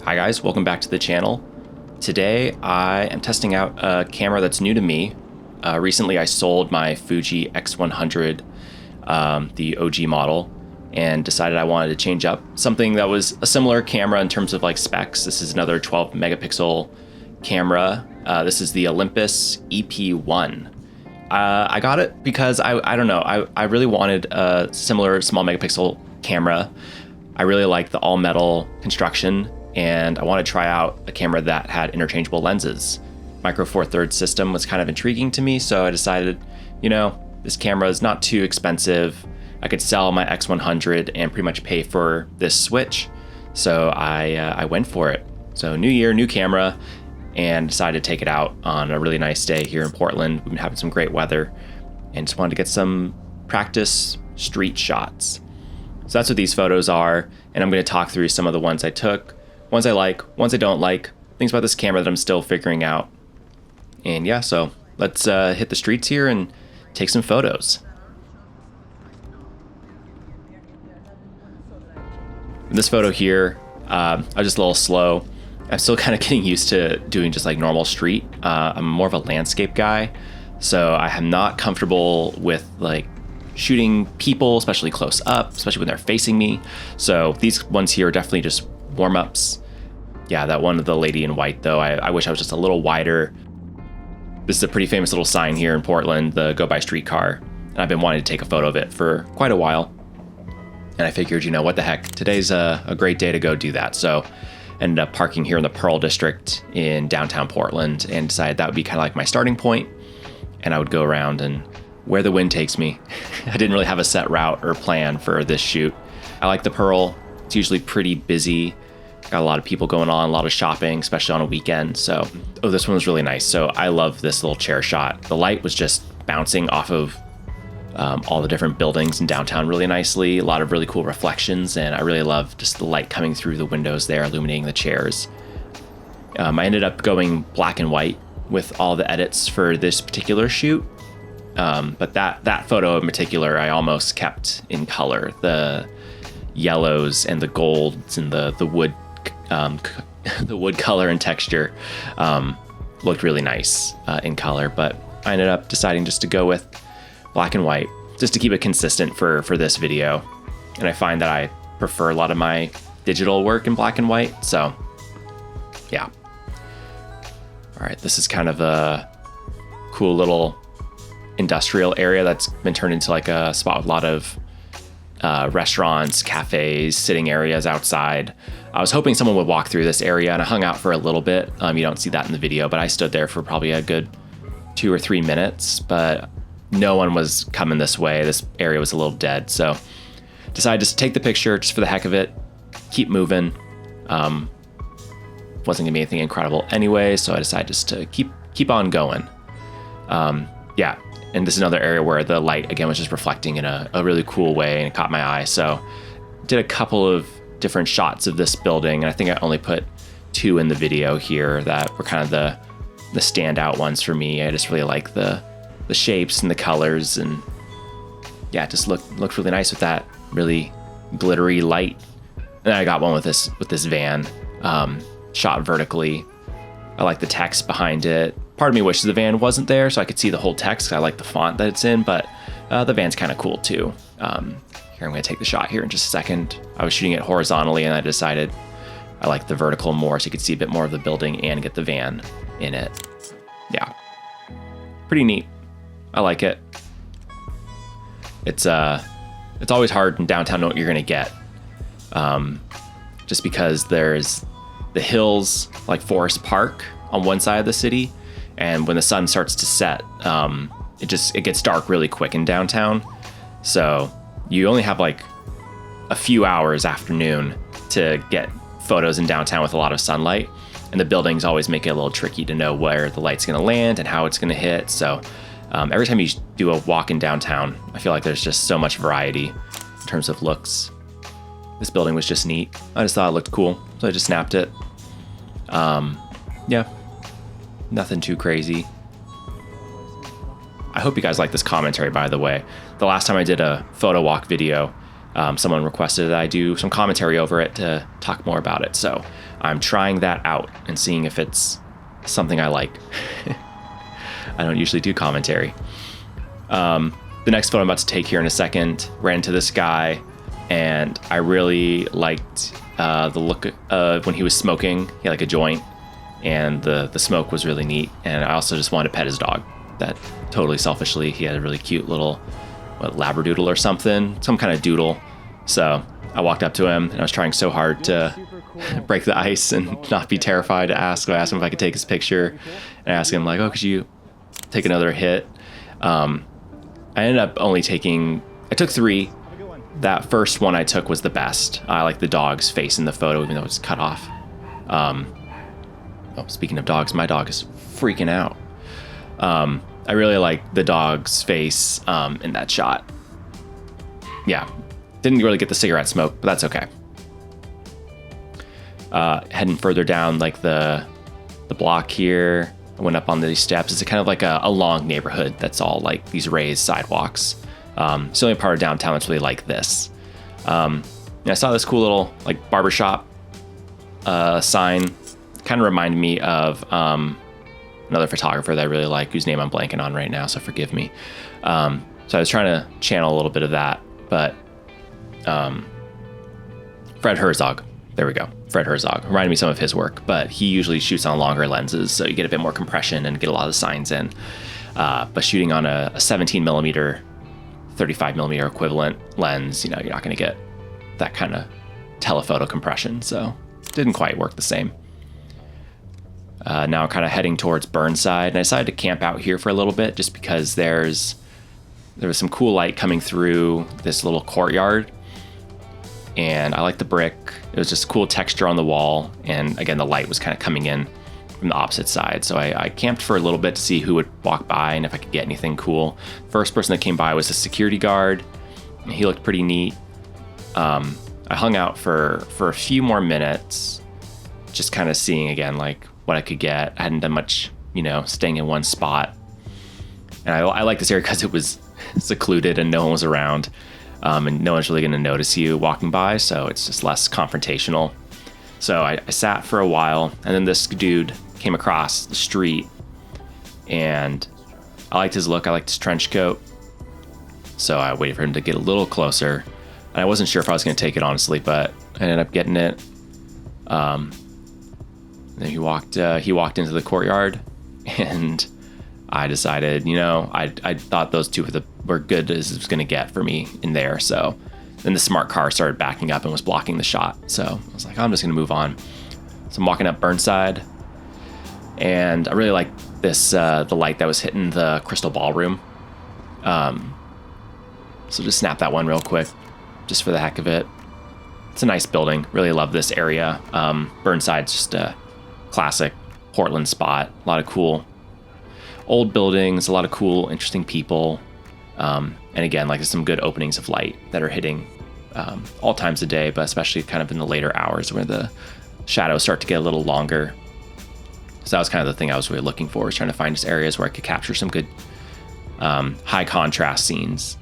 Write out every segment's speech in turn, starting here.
Hi guys, welcome back to the channel. Today I am testing out a camera that's new to me. Recently I sold my Fuji X100, the OG model, and decided I wanted to change up something that was a similar camera in terms of like specs. This is another 12 megapixel camera. This is the Olympus E-P1. I got it because I don't know, I really wanted a similar small megapixel camera. I really like the all metal construction, and I want to try out a camera that had interchangeable lenses. Micro Four Thirds system was kind of intriguing to me, so I decided, this camera is not too expensive. I could sell my X100 and pretty much pay for this switch. So I went for it. So new year, new camera, and decided to take it out on a really nice day here in Portland. We've been having some great weather and just wanted to get some practice street shots. So that's what these photos are, and I'm going to talk through some of the ones I took, ones I like, ones I don't like, things about this camera that I'm still figuring out. And yeah, so let's hit the streets here and take some photos. In this photo here, I was just a little slow. I'm still kind of getting used to doing just like normal street. I'm more of a landscape guy, so I am not comfortable with like shooting people, especially close up, especially when they're facing me. So these ones here are definitely just warm-ups. Yeah, that one of the lady in white though, I wish I was just a little wider. This is a pretty famous little sign here in Portland, the Go By Streetcar, and I've been wanting to take a photo of it for quite a while. And I figured, what the heck, today's a great day to go do that. So ended up parking here in the Pearl District in downtown Portland and decided that would be kind of like my starting point, and I would go around and where the wind takes me. I didn't really have a set route or plan for this shoot. I like the Pearl. It's usually pretty busy. Got a lot of people going on, a lot of shopping, especially on a weekend. So, this one was really nice. So I love this little chair shot. The light was just bouncing off of all the different buildings in downtown really nicely. A lot of really cool reflections, and I really love just the light coming through the windows there, illuminating the chairs. I ended up going black and white with all the edits for this particular shoot. But that photo in particular, I almost kept in color. The yellows and the golds and the wood, the wood color and texture looked really nice in color. But I ended up deciding just to go with black and white, just to keep it consistent for this video. And I find that I prefer a lot of my digital work in black and white. So yeah. All right, this is kind of a cool little industrial area that's been turned into like a spot with a lot of restaurants, cafes, sitting areas outside. I was hoping someone would walk through this area, and I hung out for a little bit. You don't see that in the video, but I stood there for probably a good 2 or 3 minutes, but no one was coming this way. This area was a little dead, so decided just to take the picture just for the heck of it, keep moving. Wasn't gonna be anything incredible anyway, so I decided just to keep on going. Yeah. And this is another area where the light, again, was just reflecting in a really cool way, and it caught my eye. So did a couple of different shots of this building, and I think I only put 2 in the video here that were kind of the standout ones for me. I just really like the shapes and the colors, and yeah, it just looked really nice with that really glittery light. And I got one with this van, shot vertically. I like the text behind it. Part of me wishes the van wasn't there so I could see the whole text. I like the font that it's in, but the van's kind of cool too. Here, I'm gonna take the shot here in just a second. I was shooting it horizontally, and I decided I like the vertical more so you could see a bit more of the building and get the van in it. Yeah, pretty neat. I like it. It's always hard in downtown to know what you're gonna get, just because there's the hills like Forest Park on one side of the city. And when the sun starts to set, it gets dark really quick in downtown. So you only have like a few hours afternoon to get photos in downtown with a lot of sunlight. And the buildings always make it a little tricky to know where the light's gonna land and how it's gonna hit. So every time you do a walk in downtown, I feel like there's just so much variety in terms of looks. This building was just neat. I just thought it looked cool, so I just snapped it. Yeah. Nothing too crazy. I hope you guys like this commentary, by the way. The last time I did a photo walk video, Someone requested that I do some commentary over it to talk more about it. So I'm trying that out and seeing if it's something I like. I don't usually do commentary. The next photo I'm about to take here in a second, ran into this guy, and I really liked the look of when he was smoking. He had like a joint, and the smoke was really neat. And I also just wanted to pet his dog. That totally selfishly, he had a really cute little labradoodle or something, some kind of doodle. So I walked up to him, and I was trying so hard to break the ice and not be terrified to ask. So I asked him if I could take his picture, and I asked him like, "Oh, could you take another hit?" I ended up only I took 3. That first one I took was the best. I like the dog's face in the photo, even though it's cut off. Speaking of dogs, my dog is freaking out. I really like the dog's face in that shot. Yeah, didn't really get the cigarette smoke, but that's okay. Heading further down like the block here, I went up on these steps. It's kind of like a long neighborhood that's all like these raised sidewalks. It's the only part of downtown that's really like this. I saw this cool little like barbershop sign. Kind of reminded me of another photographer that I really like, whose name I'm blanking on right now, so forgive me. So I was trying to channel a little bit of that, but Fred Herzog. There we go. Fred Herzog reminded me some of his work, but he usually shoots on longer lenses, so you get a bit more compression and get a lot of signs in. But shooting on a 17 millimeter, 35 millimeter equivalent lens, you're not going to get that kind of telephoto compression, so it didn't quite work the same. Now I'm kind of heading towards Burnside, and I decided to camp out here for a little bit just because there was some cool light coming through this little courtyard. And I like the brick. It was just cool texture on the wall. And again, the light was kind of coming in from the opposite side. So I camped for a little bit to see who would walk by and if I could get anything cool. First person that came by was a security guard. And he looked pretty neat. I hung out for a few more minutes, just kind of seeing again, like what I could get. I hadn't done much, staying in one spot. And I like this area because it was secluded and no one was around. And no one's really going to notice you walking by, so it's just less confrontational. So I sat for a while, and then this dude came across the street, and I liked his look. I liked his trench coat, so I waited for him to get a little closer. And I wasn't sure if I was going to take it, honestly, but I ended up getting it. Then he walked into the courtyard, and I decided, I thought those two were good as it was going to get for me in there. So then the smart car started backing up and was blocking the shot. So I was like, I'm just going to move on. So I'm walking up Burnside, and I really like this, the light that was hitting the crystal ballroom. So just snap that one real quick, just for the heck of it. It's a nice building. Really love this area. Burnside's just a classic Portland spot. A lot of cool old buildings, a lot of cool, interesting people. And again, like there's some good openings of light that are hitting all times of day, but especially kind of in the later hours where the shadows start to get a little longer. So that was kind of the thing I was really looking for, was trying to find just areas where I could capture some good high contrast scenes.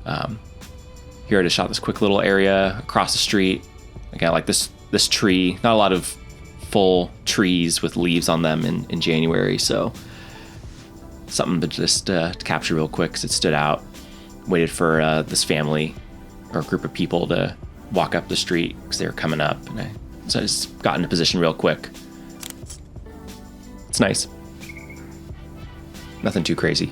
Here I just shot this quick little area across the street. Again, like this tree, not a lot of full trees with leaves on them in January, so something to just to capture real quick because it stood out. Waited for this family or a group of people to walk up the street because they were coming up, and so I just got into position real quick. It's nice. Nothing too crazy.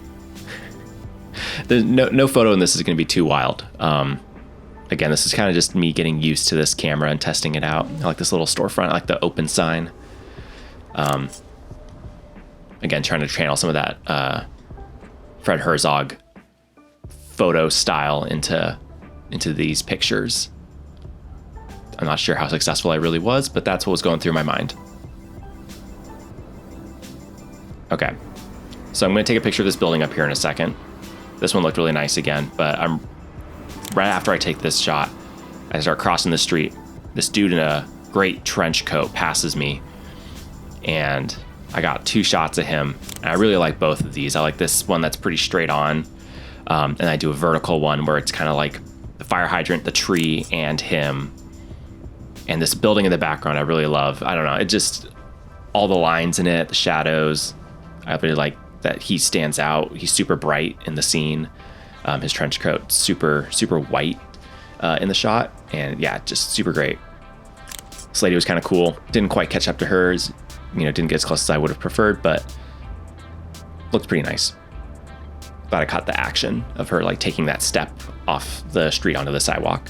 There's no photo in this is going to be too wild. Again, this is kind of just me getting used to this camera and testing it out. I like this little storefront. I like the open sign. Again, trying to channel some of that Fred Herzog photo style into these pictures. I'm not sure how successful I really was, but that's what was going through my mind. Okay, so I'm going to take a picture of this building up here in a second. This one looked really nice again, but right after I take this shot, I start crossing the street. This dude in a great trench coat passes me, and I got 2 shots of him. And I really like both of these. I like this one that's pretty straight on, and I do a vertical one where it's kind of like the fire hydrant, the tree, and him. And this building in the background I really love. I don't know, it just, all the lines in it, the shadows. I really like that he stands out. He's super bright in the scene. His trench coat, super white in the shot. And yeah, just super great. This lady was kind of cool. Didn't quite catch up to hers. Didn't get as close as I would have preferred, but looked pretty nice. Thought I caught the action of her like taking that step off the street onto the sidewalk.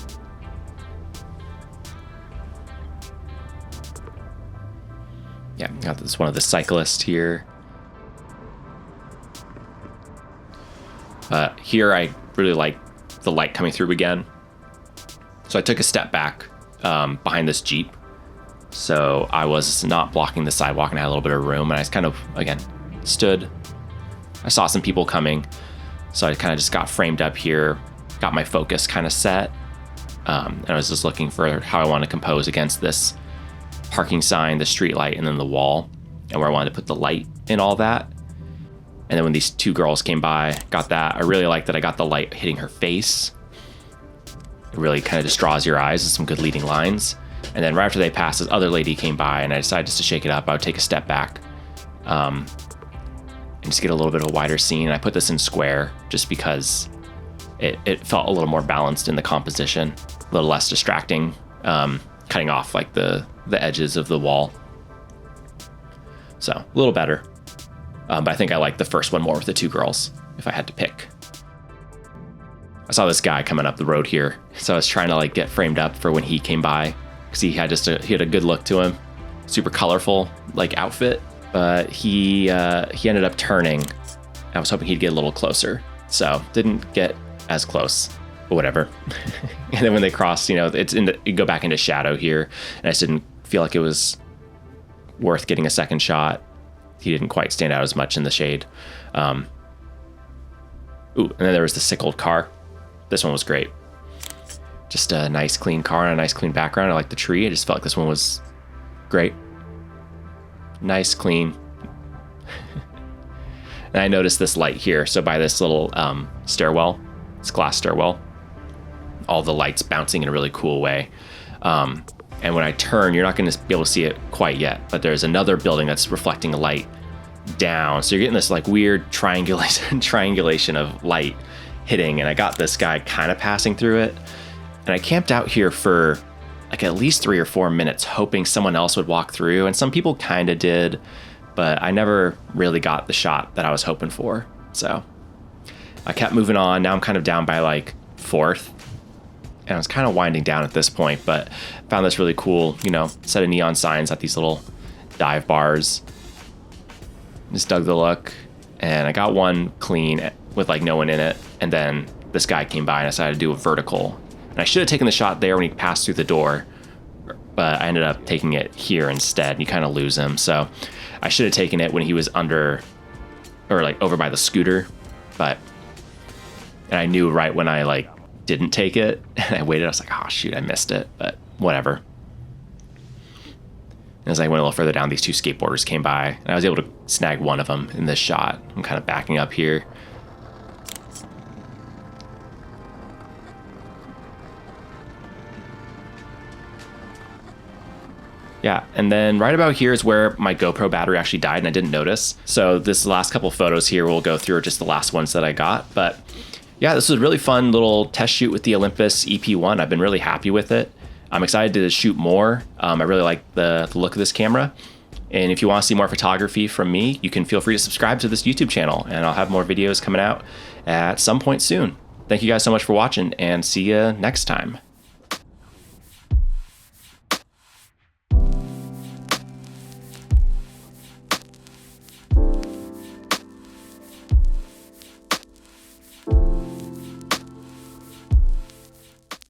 Yeah, got this one of the cyclists here. Here I really like the light coming through again. So I took a step back behind this Jeep. So I was not blocking the sidewalk and I had a little bit of room, and I just kind of, again, stood. I saw some people coming, so I kind of just got framed up here, got my focus kind of set. And I was just looking for how I want to compose against this parking sign, the street light, and then the wall, and where I wanted to put the light in all that. And then when these two girls came by, got that. I really like that I got the light hitting her face. It really kind of just draws your eyes with some good leading lines. And then right after they passed, this other lady came by, and I decided just to shake it up. I would take a step back and just get a little bit of a wider scene. I put this in square just because it felt a little more balanced in the composition, a little less distracting, cutting off like the edges of the wall. So a little better. But I think I like the first one more with the two girls, if I had to pick. I saw this guy coming up the road here, so I was trying to like get framed up for when he came by, because he had a good look to him, super colorful like outfit. But he ended up turning. I was hoping he'd get a little closer, so didn't get as close, but whatever. And then when they crossed, you go back into shadow here, and I just didn't feel like it was worth getting a second shot. He didn't quite stand out as much in the shade. And then there was the sickled car. This one was great. Just a nice clean car and a nice clean background. I like the tree. I just felt like this one was great. Nice, clean. And I noticed this light here. So by this little stairwell, this glass stairwell, all the lights bouncing in a really cool way. And when I turn, you're not going to be able to see it quite yet, but there's another building that's reflecting a light down. So you're getting this like weird triangulation of light hitting. And I got this guy kind of passing through it. And I camped out here for like at least 3 or 4 minutes, hoping someone else would walk through. And some people kind of did, but I never really got the shot that I was hoping for. So I kept moving on. Now I'm kind of down by like 4th. And I was kind of winding down at this point, but found this really cool, set of neon signs at these little dive bars. Just dug the look, and I got one clean with like no one in it. And then this guy came by and I decided to do a vertical. And I should have taken the shot there when he passed through the door, but I ended up taking it here instead. You kind of lose him. So I should have taken it when he was under, or like over by the scooter, and I knew right when I like didn't take it, and I waited, I was like, oh shoot, I missed it, but whatever. As I went a little further down, these two skateboarders came by, and I was able to snag one of them in this shot. I'm kind of backing up here. Yeah, and then right about here is where my GoPro battery actually died, and I didn't notice. So this last couple photos here we'll go through are just the last ones that I got, but yeah, this was a really fun little test shoot with the Olympus E-P1. I've been really happy with it. I'm excited to shoot more. I really like the look of this camera. And if you want to see more photography from me, you can feel free to subscribe to this YouTube channel, and I'll have more videos coming out at some point soon. Thank you guys so much for watching, and see you next time.